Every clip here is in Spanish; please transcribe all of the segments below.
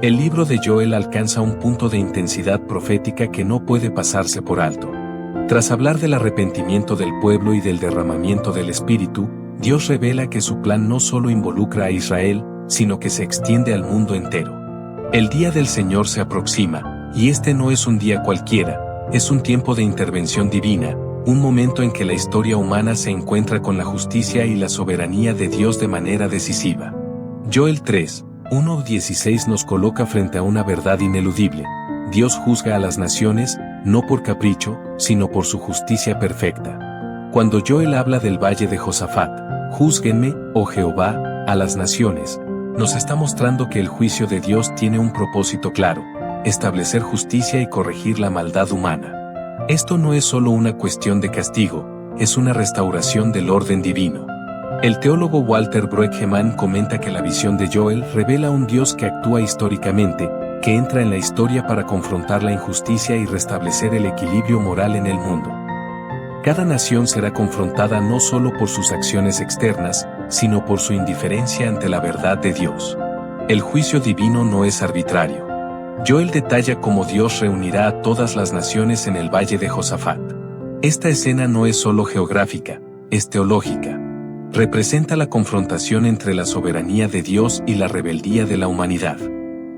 El libro de Joel alcanza un punto de intensidad profética que no puede pasarse por alto. Tras hablar del arrepentimiento del pueblo y del derramamiento del Espíritu, Dios revela que su plan no solo involucra a Israel, sino que se extiende al mundo entero. El día del Señor se aproxima, y este no es un día cualquiera, es un tiempo de intervención divina, un momento en que la historia humana se encuentra con la justicia y la soberanía de Dios de manera decisiva. Joel 3, 1-16 nos coloca frente a una verdad ineludible. Dios juzga a las naciones, no por capricho, sino por su justicia perfecta. Cuando Joel habla del valle de Josafat, júzguenme, oh Jehová, a las naciones, nos está mostrando que el juicio de Dios tiene un propósito claro: establecer justicia y corregir la maldad humana. Esto no es solo una cuestión de castigo, es una restauración del orden divino. El teólogo Walter Brueggemann comenta que la visión de Joel revela un Dios que actúa históricamente, que entra en la historia para confrontar la injusticia y restablecer el equilibrio moral en el mundo. Cada nación será confrontada no solo por sus acciones externas, sino por su indiferencia ante la verdad de Dios. El juicio divino no es arbitrario. Joel detalla cómo Dios reunirá a todas las naciones en el valle de Josafat. Esta escena no es solo geográfica, es teológica. Representa la confrontación entre la soberanía de Dios y la rebeldía de la humanidad.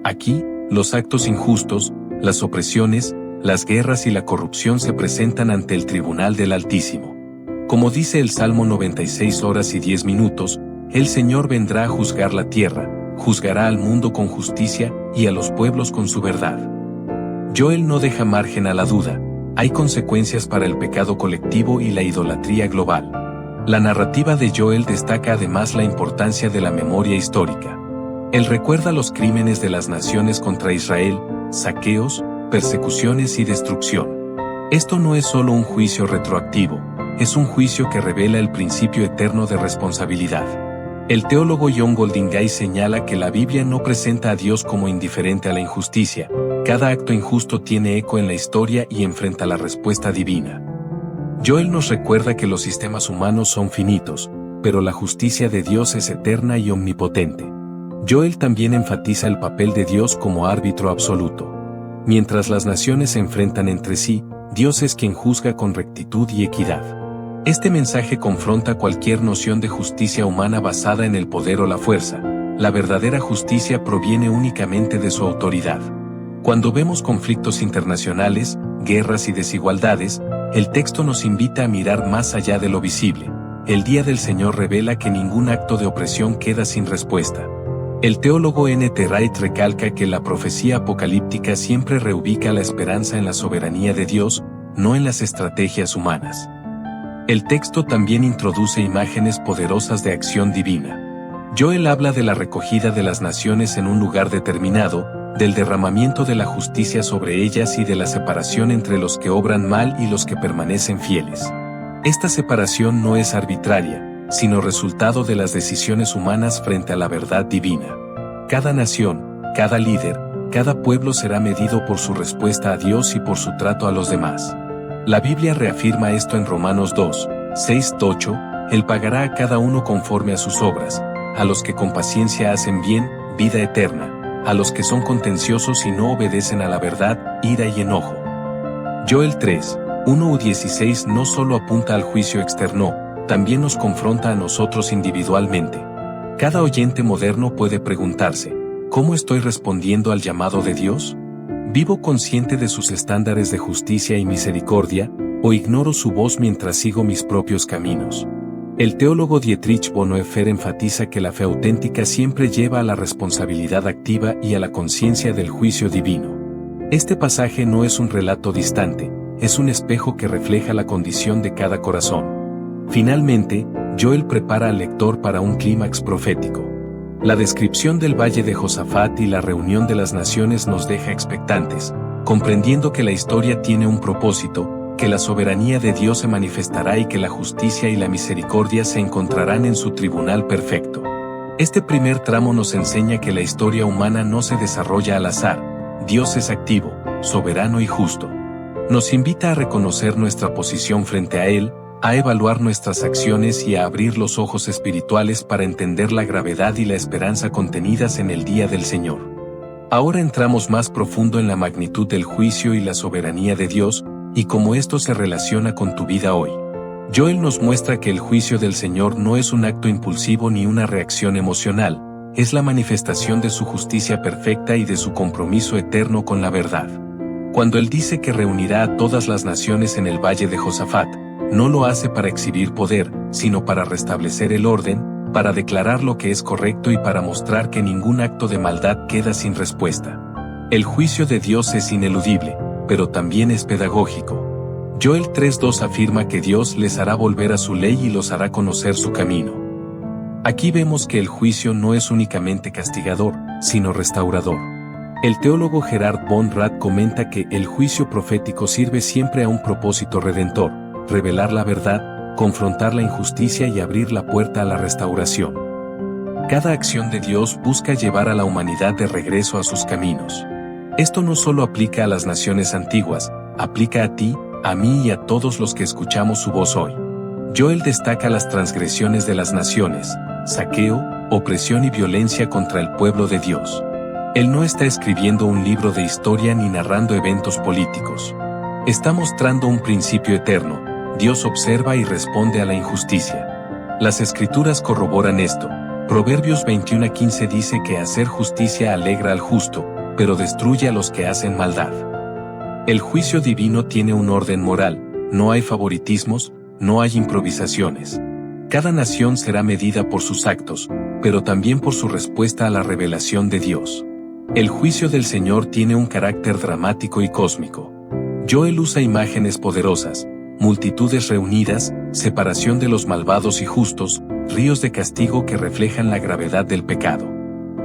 Aquí, los actos injustos, las opresiones, las guerras y la corrupción se presentan ante el tribunal del Altísimo. Como dice el Salmo 96 horas y 10 minutos, el Señor vendrá a juzgar la tierra, juzgará al mundo con justicia y a los pueblos con su verdad. Joel no deja margen a la duda, hay consecuencias para el pecado colectivo y la idolatría global. La narrativa de Joel destaca además la importancia de la memoria histórica. Él recuerda los crímenes de las naciones contra Israel, saqueos, persecuciones y destrucción. Esto no es solo un juicio retroactivo, es un juicio que revela el principio eterno de responsabilidad. El teólogo John Goldingay señala que la Biblia no presenta a Dios como indiferente a la injusticia. Cada acto injusto tiene eco en la historia y enfrenta la respuesta divina. Joel nos recuerda que los sistemas humanos son finitos, pero la justicia de Dios es eterna y omnipotente. Joel también enfatiza el papel de Dios como árbitro absoluto. Mientras las naciones se enfrentan entre sí, Dios es quien juzga con rectitud y equidad. Este mensaje confronta cualquier noción de justicia humana basada en el poder o la fuerza. La verdadera justicia proviene únicamente de su autoridad. Cuando vemos conflictos internacionales, guerras y desigualdades, el texto nos invita a mirar más allá de lo visible. El día del Señor revela que ningún acto de opresión queda sin respuesta. El teólogo N.T. Wright recalca que la profecía apocalíptica siempre reubica la esperanza en la soberanía de Dios, no en las estrategias humanas. El texto también introduce imágenes poderosas de acción divina. Joel habla de la recogida de las naciones en un lugar determinado, del derramamiento de la justicia sobre ellas y de la separación entre los que obran mal y los que permanecen fieles. Esta separación no es arbitraria, sino resultado de las decisiones humanas frente a la verdad divina. Cada nación, cada líder, cada pueblo será medido por su respuesta a Dios y por su trato a los demás. La Biblia reafirma esto en Romanos 2, 6-8, Él pagará a cada uno conforme a sus obras, a los que con paciencia hacen bien, vida eterna, a los que son contenciosos y no obedecen a la verdad, ira y enojo. Joel 3, 1-16 no solo apunta al juicio externo, también nos confronta a nosotros individualmente. Cada oyente moderno puede preguntarse, ¿cómo estoy respondiendo al llamado de Dios? ¿Vivo consciente de sus estándares de justicia y misericordia, o ignoro su voz mientras sigo mis propios caminos? El teólogo Dietrich Bonhoeffer enfatiza que la fe auténtica siempre lleva a la responsabilidad activa y a la conciencia del juicio divino. Este pasaje no es un relato distante, es un espejo que refleja la condición de cada corazón. Finalmente, Joel prepara al lector para un clímax profético. La descripción del valle de Josafat y la reunión de las naciones nos deja expectantes, comprendiendo que la historia tiene un propósito, que la soberanía de Dios se manifestará y que la justicia y la misericordia se encontrarán en su tribunal perfecto. Este primer tramo nos enseña que la historia humana no se desarrolla al azar. Dios es activo, soberano y justo. Nos invita a reconocer nuestra posición frente a Él, a evaluar nuestras acciones y a abrir los ojos espirituales para entender la gravedad y la esperanza contenidas en el día del Señor. Ahora entramos más profundo en la magnitud del juicio y la soberanía de Dios, y cómo esto se relaciona con tu vida hoy. Joel nos muestra que el juicio del Señor no es un acto impulsivo ni una reacción emocional, es la manifestación de su justicia perfecta y de su compromiso eterno con la verdad. Cuando Él dice que reunirá a todas las naciones en el valle de Josafat, no lo hace para exhibir poder, sino para restablecer el orden, para declarar lo que es correcto y para mostrar que ningún acto de maldad queda sin respuesta. El juicio de Dios es ineludible, pero también es pedagógico. Joel 3:2 afirma que Dios les hará volver a su ley y los hará conocer su camino. Aquí vemos que el juicio no es únicamente castigador, sino restaurador. El teólogo Gerhard von Rad comenta que el juicio profético sirve siempre a un propósito redentor: revelar la verdad, confrontar la injusticia y abrir la puerta a la restauración. Cada acción de Dios busca llevar a la humanidad de regreso a sus caminos. Esto no solo aplica a las naciones antiguas, aplica a ti, a mí y a todos los que escuchamos su voz hoy. Joel destaca las transgresiones de las naciones, saqueo, opresión y violencia contra el pueblo de Dios. Él no está escribiendo un libro de historia ni narrando eventos políticos. Está mostrando un principio eterno: Dios observa y responde a la injusticia. Las Escrituras corroboran esto. Proverbios 21:15 dice que hacer justicia alegra al justo, pero destruye a los que hacen maldad. El juicio divino tiene un orden moral, no hay favoritismos, no hay improvisaciones. Cada nación será medida por sus actos, pero también por su respuesta a la revelación de Dios. El juicio del Señor tiene un carácter dramático y cósmico. Joel usa imágenes poderosas: multitudes reunidas, separación de los malvados y justos, ríos de castigo que reflejan la gravedad del pecado.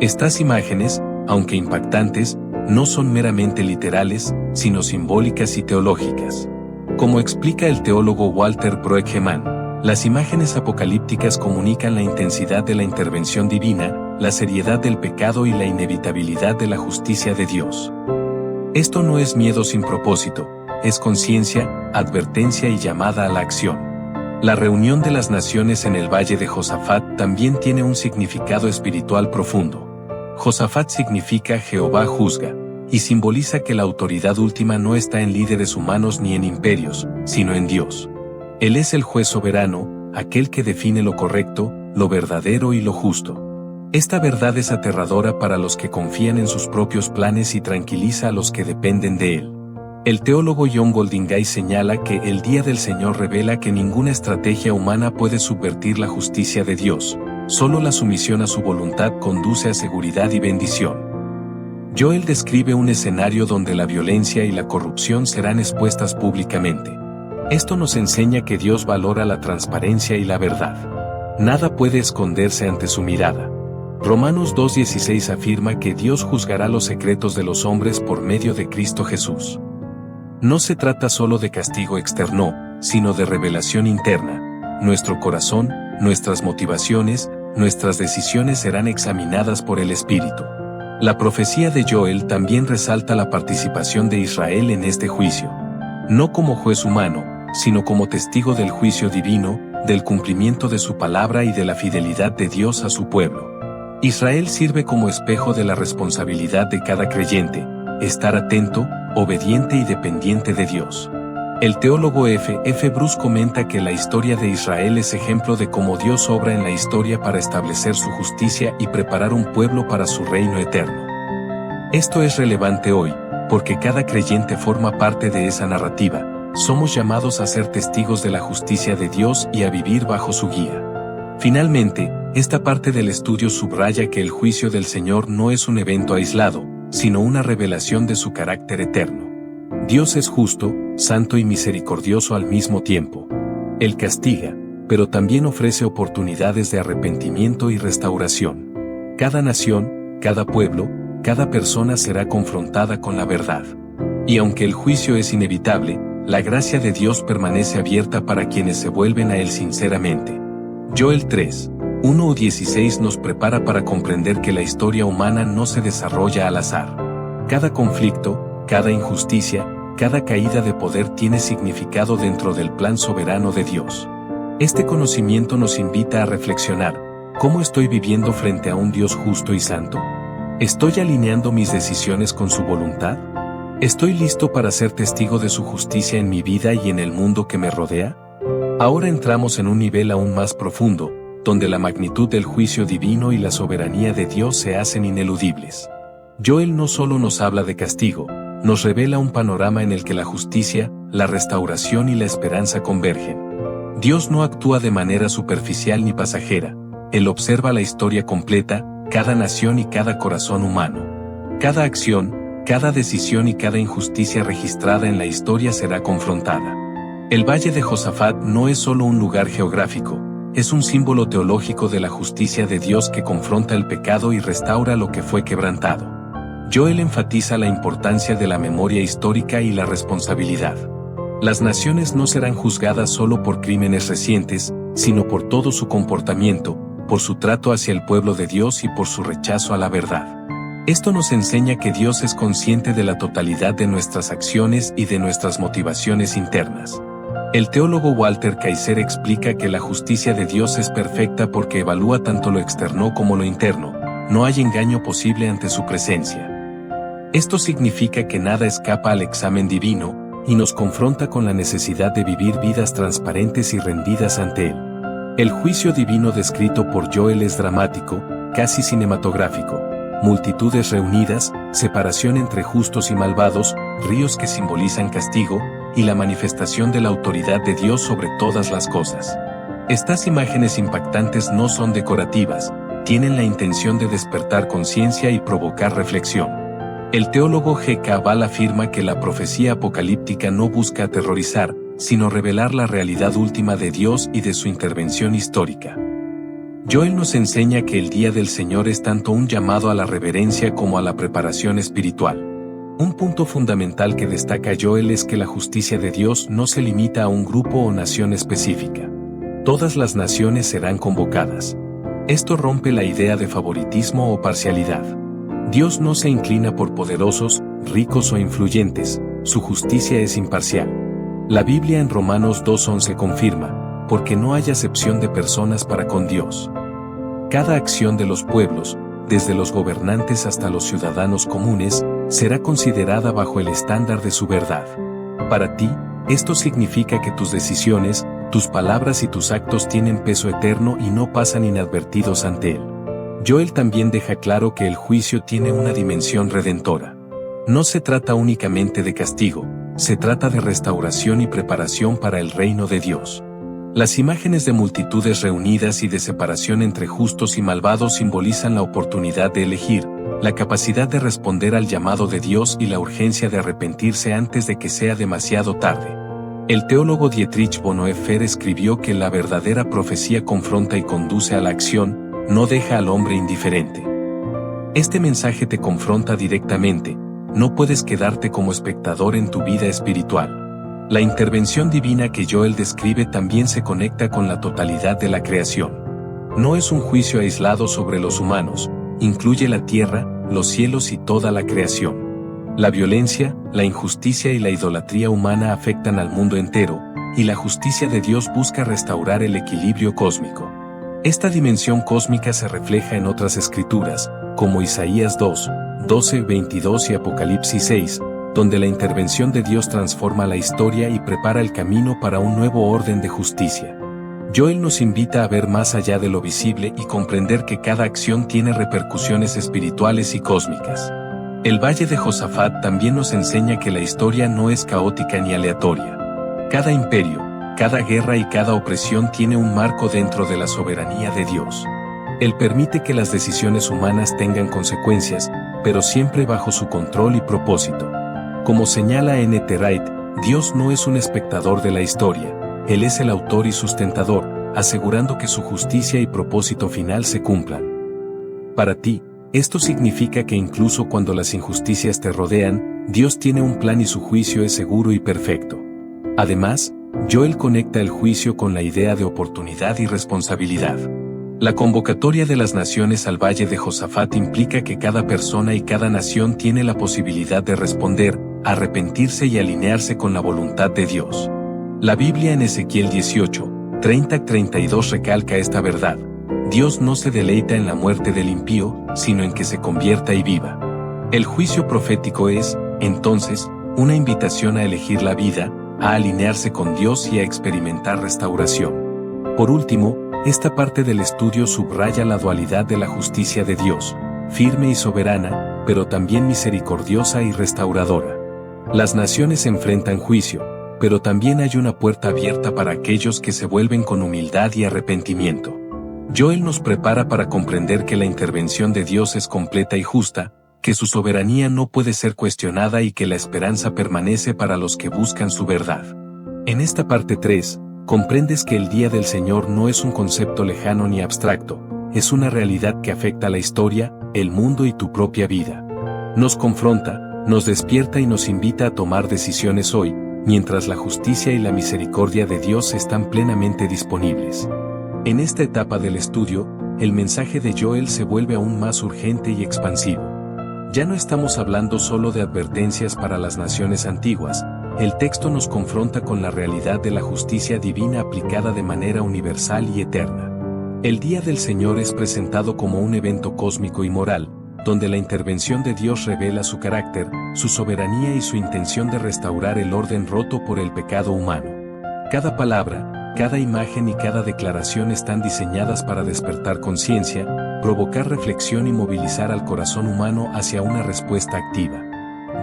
Estas imágenes, aunque impactantes, no son meramente literales, sino simbólicas y teológicas. Como explica el teólogo Walter Broekgeman, las imágenes apocalípticas comunican la intensidad de la intervención divina, la seriedad del pecado y la inevitabilidad de la justicia de Dios. Esto no es miedo sin propósito, es conciencia, advertencia y llamada a la acción. La reunión de las naciones en el valle de Josafat también tiene un significado espiritual profundo. Josafat significa Jehová juzga, y simboliza que la autoridad última no está en líderes humanos ni en imperios, sino en Dios. Él es el juez soberano, aquel que define lo correcto, lo verdadero y lo justo. Esta verdad es aterradora para los que confían en sus propios planes y tranquiliza a los que dependen de Él. El teólogo John Goldingay señala que el día del Señor revela que ninguna estrategia humana puede subvertir la justicia de Dios. Solo la sumisión a su voluntad conduce a seguridad y bendición. Joel describe un escenario donde la violencia y la corrupción serán expuestas públicamente. Esto nos enseña que Dios valora la transparencia y la verdad. Nada puede esconderse ante su mirada. Romanos 2:16 afirma que Dios juzgará los secretos de los hombres por medio de Cristo Jesús. No se trata solo de castigo externo, sino de revelación interna. Nuestro corazón, nuestras motivaciones, nuestras decisiones serán examinadas por el Espíritu. La profecía de Joel también resalta la participación de Israel en este juicio. No como juez humano, sino como testigo del juicio divino, del cumplimiento de su palabra y de la fidelidad de Dios a su pueblo. Israel sirve como espejo de la responsabilidad de cada creyente: estar atento, obediente y dependiente de Dios. El teólogo F. Bruce comenta que la historia de Israel es ejemplo de cómo Dios obra en la historia para establecer su justicia y preparar un pueblo para su reino eterno. Esto es relevante hoy, porque cada creyente forma parte de esa narrativa. Somos llamados a ser testigos de la justicia de Dios y a vivir bajo su guía. Finalmente, esta parte del estudio subraya que el juicio del Señor no es un evento aislado, sino una revelación de su carácter eterno. Dios es justo, santo y misericordioso al mismo tiempo. Él castiga, pero también ofrece oportunidades de arrepentimiento y restauración. Cada nación, cada pueblo, cada persona será confrontada con la verdad. Y aunque el juicio es inevitable, la gracia de Dios permanece abierta para quienes se vuelven a Él sinceramente. Joel 3:1-16 nos prepara para comprender que la historia humana no se desarrolla al azar. Cada conflicto, cada injusticia, cada caída de poder tiene significado dentro del plan soberano de Dios. Este conocimiento nos invita a reflexionar: ¿cómo estoy viviendo frente a un Dios justo y santo? ¿Estoy alineando mis decisiones con su voluntad? ¿Estoy listo para ser testigo de su justicia en mi vida y en el mundo que me rodea? Ahora entramos en un nivel aún más profundo, donde la magnitud del juicio divino y la soberanía de Dios se hacen ineludibles. Joel no solo nos habla de castigo, nos revela un panorama en el que la justicia, la restauración y la esperanza convergen. Dios no actúa de manera superficial ni pasajera, Él observa la historia completa, cada nación y cada corazón humano. Cada acción, cada decisión y cada injusticia registrada en la historia será confrontada. El Valle de Josafat no es solo un lugar geográfico, es un símbolo teológico de la justicia de Dios que confronta el pecado y restaura lo que fue quebrantado. Joel enfatiza la importancia de la memoria histórica y la responsabilidad. Las naciones no serán juzgadas solo por crímenes recientes, sino por todo su comportamiento, por su trato hacia el pueblo de Dios y por su rechazo a la verdad. Esto nos enseña que Dios es consciente de la totalidad de nuestras acciones y de nuestras motivaciones internas. El teólogo Walter Kaiser explica que la justicia de Dios es perfecta porque evalúa tanto lo externo como lo interno, no hay engaño posible ante su presencia. Esto significa que nada escapa al examen divino, y nos confronta con la necesidad de vivir vidas transparentes y rendidas ante Él. El juicio divino descrito por Joel es dramático, casi cinematográfico. Multitudes reunidas, separación entre justos y malvados, ríos que simbolizan castigo, y la manifestación de la autoridad de Dios sobre todas las cosas. Estas imágenes impactantes no son decorativas, tienen la intención de despertar conciencia y provocar reflexión. El teólogo G. K. Ball afirma que la profecía apocalíptica no busca aterrorizar, sino revelar la realidad última de Dios y de su intervención histórica. Joel nos enseña que el día del Señor es tanto un llamado a la reverencia como a la preparación espiritual. Un punto fundamental que destaca Joel es que la justicia de Dios no se limita a un grupo o nación específica. Todas las naciones serán convocadas. Esto rompe la idea de favoritismo o parcialidad. Dios no se inclina por poderosos, ricos o influyentes, su justicia es imparcial. La Biblia en Romanos 2:11 confirma, porque no hay acepción de personas para con Dios. Cada acción de los pueblos, desde los gobernantes hasta los ciudadanos comunes, será considerada bajo el estándar de su verdad. Para ti, esto significa que tus decisiones, tus palabras y tus actos tienen peso eterno y no pasan inadvertidos ante Él. Joel también deja claro que el juicio tiene una dimensión redentora. No se trata únicamente de castigo, se trata de restauración y preparación para el reino de Dios. Las imágenes de multitudes reunidas y de separación entre justos y malvados simbolizan la oportunidad de elegir, la capacidad de responder al llamado de Dios y la urgencia de arrepentirse antes de que sea demasiado tarde. El teólogo Dietrich Bonhoeffer escribió que la verdadera profecía confronta y conduce a la acción, no deja al hombre indiferente. Este mensaje te confronta directamente, no puedes quedarte como espectador en tu vida espiritual. La intervención divina que Joel describe también se conecta con la totalidad de la creación. No es un juicio aislado sobre los humanos, incluye la tierra, los cielos y toda la creación. La violencia, la injusticia y la idolatría humana afectan al mundo entero, y la justicia de Dios busca restaurar el equilibrio cósmico. Esta dimensión cósmica se refleja en otras escrituras, como Isaías 2, 12, 22 y Apocalipsis 6, donde la intervención de Dios transforma la historia y prepara el camino para un nuevo orden de justicia. Joel nos invita a ver más allá de lo visible y comprender que cada acción tiene repercusiones espirituales y cósmicas. El Valle de Josafat también nos enseña que la historia no es caótica ni aleatoria. Cada imperio, cada guerra y cada opresión tiene un marco dentro de la soberanía de Dios. Él permite que las decisiones humanas tengan consecuencias, pero siempre bajo su control y propósito. Como señala N. T. Wright, Dios no es un espectador de la historia, Él es el autor y sustentador, asegurando que su justicia y propósito final se cumplan. Para ti, esto significa que incluso cuando las injusticias te rodean, Dios tiene un plan y su juicio es seguro y perfecto. Además, Joel conecta el juicio con la idea de oportunidad y responsabilidad. La convocatoria de las naciones al Valle de Josafat implica que cada persona y cada nación tiene la posibilidad de responder, arrepentirse y alinearse con la voluntad de Dios. La Biblia en Ezequiel 18, 30-32 recalca esta verdad. Dios no se deleita en la muerte del impío, sino en que se convierta y viva. El juicio profético es, entonces, una invitación a elegir la vida, a alinearse con Dios y a experimentar restauración. Por último, esta parte del estudio subraya la dualidad de la justicia de Dios, firme y soberana, pero también misericordiosa y restauradora. Las naciones enfrentan juicio, pero también hay una puerta abierta para aquellos que se vuelven con humildad y arrepentimiento. Joel nos prepara para comprender que la intervención de Dios es completa y justa, que su soberanía no puede ser cuestionada y que la esperanza permanece para los que buscan su verdad. En esta parte 3, comprendes que el día del Señor no es un concepto lejano ni abstracto, es una realidad que afecta a la historia, el mundo y tu propia vida. Nos confronta, nos despierta y nos invita a tomar decisiones hoy, mientras la justicia y la misericordia de Dios están plenamente disponibles. En esta etapa del estudio, el mensaje de Joel se vuelve aún más urgente y expansivo. Ya no estamos hablando solo de advertencias para las naciones antiguas, el texto nos confronta con la realidad de la justicia divina aplicada de manera universal y eterna. El día del Señor es presentado como un evento cósmico y moral, donde la intervención de Dios revela su carácter, su soberanía y su intención de restaurar el orden roto por el pecado humano. Cada palabra, cada imagen y cada declaración están diseñadas para despertar conciencia, provocar reflexión y movilizar al corazón humano hacia una respuesta activa.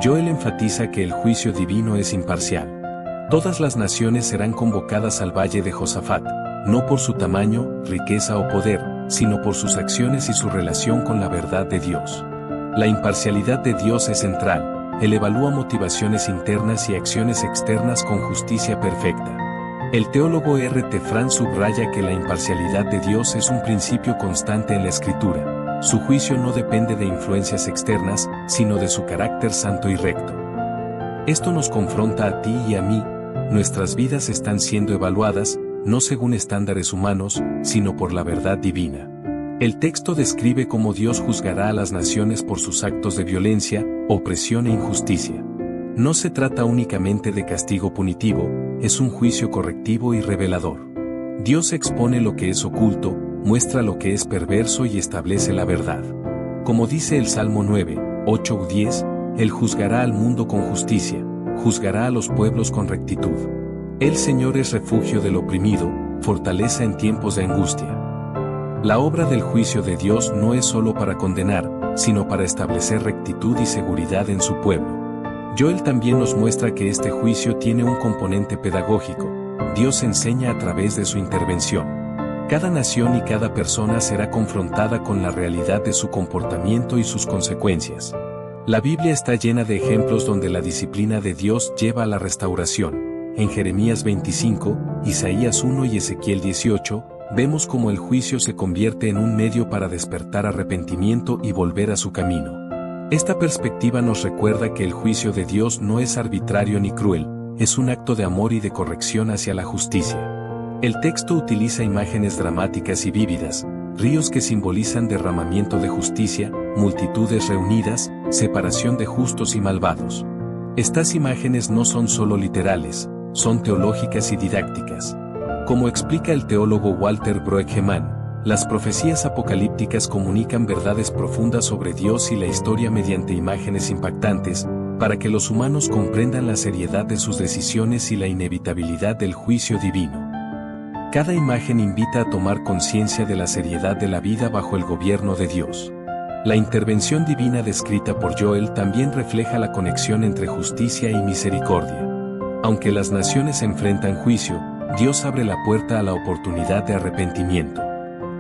Joel enfatiza que el juicio divino es imparcial. Todas las naciones serán convocadas al valle de Josafat, no por su tamaño, riqueza o poder, sino por sus acciones y su relación con la verdad de Dios. La imparcialidad de Dios es central, Él evalúa motivaciones internas y acciones externas con justicia perfecta. El teólogo R.T. France subraya que la imparcialidad de Dios es un principio constante en la Escritura. Su juicio no depende de influencias externas, sino de su carácter santo y recto. Esto nos confronta a ti y a mí, nuestras vidas están siendo evaluadas, no según estándares humanos, sino por la verdad divina. El texto describe cómo Dios juzgará a las naciones por sus actos de violencia, opresión e injusticia. No se trata únicamente de castigo punitivo, es un juicio correctivo y revelador. Dios expone lo que es oculto, muestra lo que es perverso y establece la verdad. Como dice el Salmo 9, 8 u 10, Él juzgará al mundo con justicia, juzgará a los pueblos con rectitud. El Señor es refugio del oprimido, fortaleza en tiempos de angustia. La obra del juicio de Dios no es solo para condenar, sino para establecer rectitud y seguridad en su pueblo. Joel también nos muestra que este juicio tiene un componente pedagógico. Dios enseña a través de su intervención. Cada nación y cada persona será confrontada con la realidad de su comportamiento y sus consecuencias. La Biblia está llena de ejemplos donde la disciplina de Dios lleva a la restauración. En Jeremías 25, Isaías 1 y Ezequiel 18, vemos cómo el juicio se convierte en un medio para despertar arrepentimiento y volver a su camino. Esta perspectiva nos recuerda que el juicio de Dios no es arbitrario ni cruel, es un acto de amor y de corrección hacia la justicia. El texto utiliza imágenes dramáticas y vívidas, ríos que simbolizan derramamiento de justicia, multitudes reunidas, separación de justos y malvados. Estas imágenes no son solo literales, son teológicas y didácticas. Como explica el teólogo Walter Broekgeman, las profecías apocalípticas comunican verdades profundas sobre Dios y la historia mediante imágenes impactantes, para que los humanos comprendan la seriedad de sus decisiones y la inevitabilidad del juicio divino. Cada imagen invita a tomar conciencia de la seriedad de la vida bajo el gobierno de Dios. La intervención divina descrita por Joel también refleja la conexión entre justicia y misericordia. Aunque las naciones enfrentan juicio, Dios abre la puerta a la oportunidad de arrepentimiento.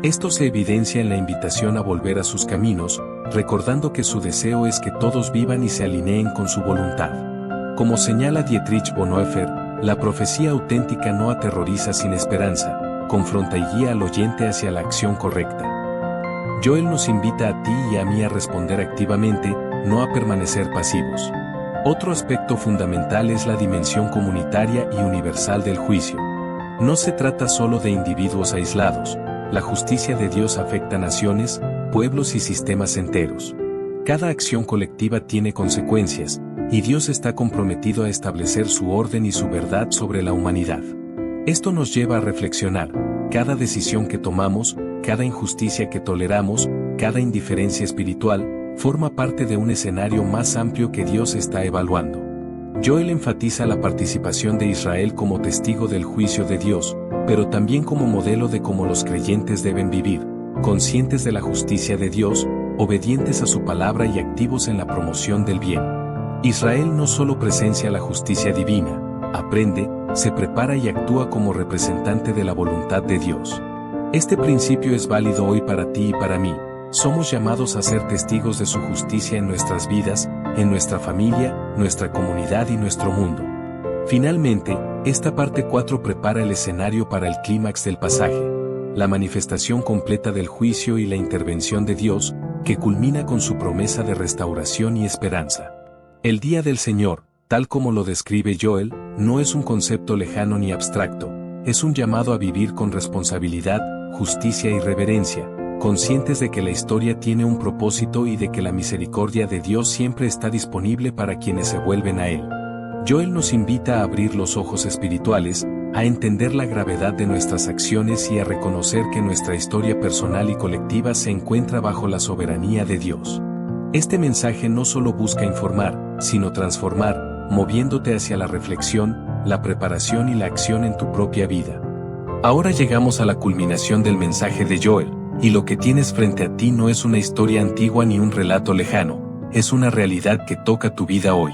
Esto se evidencia en la invitación a volver a sus caminos, recordando que su deseo es que todos vivan y se alineen con su voluntad. Como señala Dietrich Bonhoeffer, la profecía auténtica no aterroriza sin esperanza, confronta y guía al oyente hacia la acción correcta. Joel nos invita a ti y a mí a responder activamente, no a permanecer pasivos. Otro aspecto fundamental es la dimensión comunitaria y universal del juicio. No se trata solo de individuos aislados, la justicia de Dios afecta a naciones, pueblos y sistemas enteros. Cada acción colectiva tiene consecuencias, y Dios está comprometido a establecer su orden y su verdad sobre la humanidad. Esto nos lleva a reflexionar, cada decisión que tomamos, cada injusticia que toleramos, cada indiferencia espiritual, forma parte de un escenario más amplio que Dios está evaluando. Joel enfatiza la participación de Israel como testigo del juicio de Dios, pero también como modelo de cómo los creyentes deben vivir, conscientes de la justicia de Dios, obedientes a su palabra y activos en la promoción del bien. Israel no solo presencia la justicia divina, aprende, se prepara y actúa como representante de la voluntad de Dios. Este principio es válido hoy para ti y para mí. Somos llamados a ser testigos de su justicia en nuestras vidas, en nuestra familia, nuestra comunidad y nuestro mundo. Finalmente, esta parte 4 prepara el escenario para el clímax del pasaje, la manifestación completa del juicio y la intervención de Dios, que culmina con su promesa de restauración y esperanza. El día del Señor, tal como lo describe Joel, no es un concepto lejano ni abstracto, es un llamado a vivir con responsabilidad, justicia y reverencia, conscientes de que la historia tiene un propósito y de que la misericordia de Dios siempre está disponible para quienes se vuelven a Él. Joel nos invita a abrir los ojos espirituales, a entender la gravedad de nuestras acciones y a reconocer que nuestra historia personal y colectiva se encuentra bajo la soberanía de Dios. Este mensaje no solo busca informar, sino transformar, moviéndote hacia la reflexión, la preparación y la acción en tu propia vida. Ahora llegamos a la culminación del mensaje de Joel, y lo que tienes frente a ti no es una historia antigua ni un relato lejano, es una realidad que toca tu vida hoy.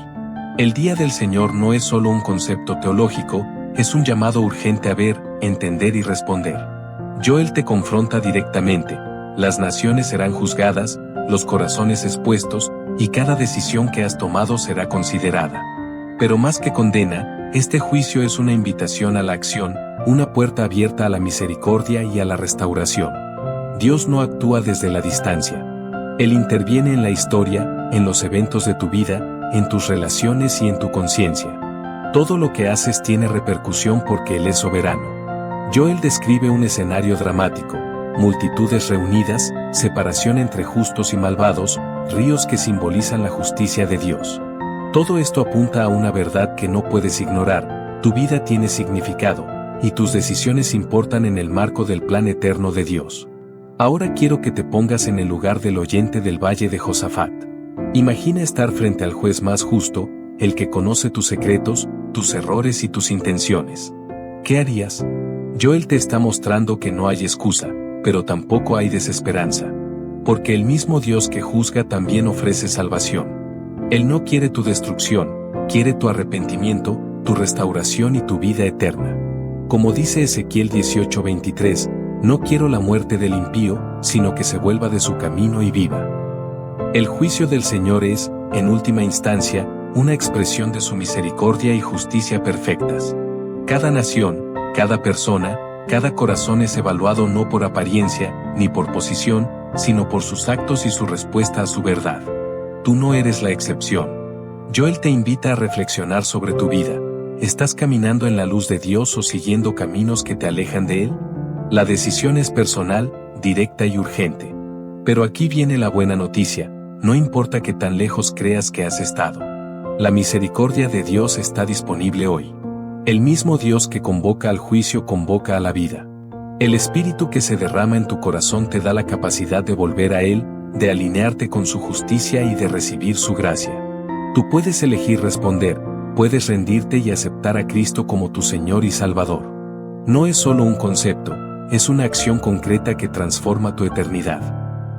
El día del Señor no es solo un concepto teológico, es un llamado urgente a ver, entender y responder. Joel te confronta directamente, las naciones serán juzgadas, los corazones expuestos, y cada decisión que has tomado será considerada. Pero más que condena, este juicio es una invitación a la acción, una puerta abierta a la misericordia y a la restauración. Dios no actúa desde la distancia. Él interviene en la historia, en los eventos de tu vida, en tus relaciones y en tu conciencia. Todo lo que haces tiene repercusión porque Él es soberano. Joel describe un escenario dramático, multitudes reunidas, separación entre justos y malvados, ríos que simbolizan la justicia de Dios. Todo esto apunta a una verdad que no puedes ignorar, tu vida tiene significado, y tus decisiones importan en el marco del plan eterno de Dios. Ahora quiero que te pongas en el lugar del oyente del valle de Josafat. Imagina estar frente al juez más justo, el que conoce tus secretos, tus errores y tus intenciones. ¿Qué harías? Joel te está mostrando que no hay excusa, pero tampoco hay desesperanza. Porque el mismo Dios que juzga también ofrece salvación. Él no quiere tu destrucción, quiere tu arrepentimiento, tu restauración y tu vida eterna. Como dice Ezequiel 18:23, no quiero la muerte del impío, sino que se vuelva de su camino y viva. El juicio del Señor es, en última instancia, una expresión de su misericordia y justicia perfectas. Cada nación, cada persona, cada corazón es evaluado no por apariencia, ni por posición, sino por sus actos y su respuesta a su verdad. Tú no eres la excepción. Joel te invita a reflexionar sobre tu vida. ¿Estás caminando en la luz de Dios o siguiendo caminos que te alejan de Él? La decisión es personal, directa y urgente. Pero aquí viene la buena noticia, no importa qué tan lejos creas que has estado. La misericordia de Dios está disponible hoy. El mismo Dios que convoca al juicio convoca a la vida. El Espíritu que se derrama en tu corazón te da la capacidad de volver a Él, de alinearte con su justicia y de recibir su gracia. Tú puedes elegir responder, puedes rendirte y aceptar a Cristo como tu Señor y Salvador. No es solo un concepto, es una acción concreta que transforma tu eternidad.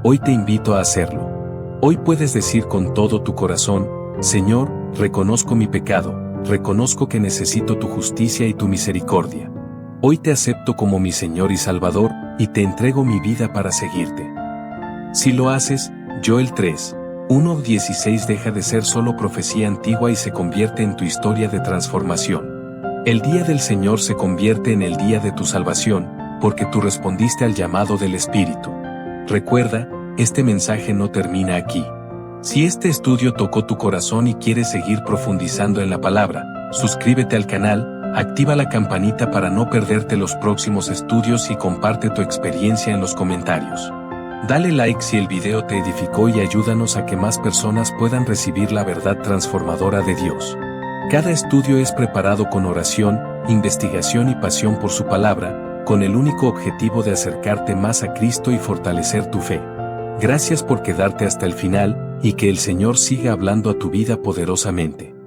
Hoy te invito a hacerlo. Hoy puedes decir con todo tu corazón, Señor, reconozco mi pecado, reconozco que necesito tu justicia y tu misericordia. Hoy te acepto como mi Señor y Salvador, y te entrego mi vida para seguirte. Si lo haces, Joel 3:1-16 deja de ser solo profecía antigua y se convierte en tu historia de transformación. El día del Señor se convierte en el día de tu salvación, porque tú respondiste al llamado del Espíritu. Recuerda, este mensaje no termina aquí. Si este estudio tocó tu corazón y quieres seguir profundizando en la palabra, suscríbete al canal, activa la campanita para no perderte los próximos estudios y comparte tu experiencia en los comentarios. Dale like si el video te edificó y ayúdanos a que más personas puedan recibir la verdad transformadora de Dios. Cada estudio es preparado con oración, investigación y pasión por su palabra, con el único objetivo de acercarte más a Cristo y fortalecer tu fe. Gracias por quedarte hasta el final, y que el Señor siga hablando a tu vida poderosamente.